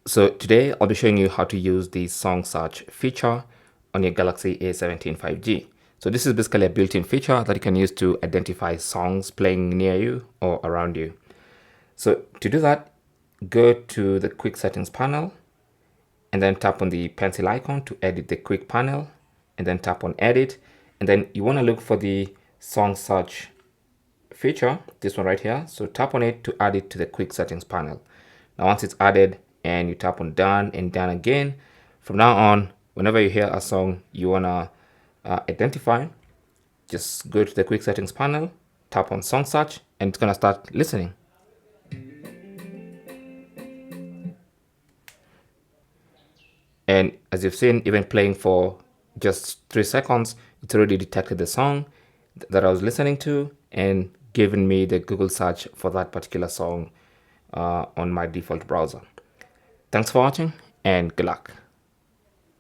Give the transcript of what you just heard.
So today I'll be showing you how to use the song search feature on your Galaxy A17 5G. So this is basically a built-in feature that you can use to identify songs playing near you or around you. So to do that, go to the quick settings panel and then tap on the pencil icon to edit the quick panel, and then tap on edit, and then you want to look for the song search feature, this one right here. So tap on it to add it to the quick settings panel. Now once it's added and you tap on done and done again, from now on, whenever you hear a song you want to identify, just go to the quick settings panel, tap on song search, and it's going to start listening. And as you've seen, even playing for just 3 seconds, it's already detected the song that I was listening to and given me the Google search for that particular song on my default browser. Thanks for watching and good luck.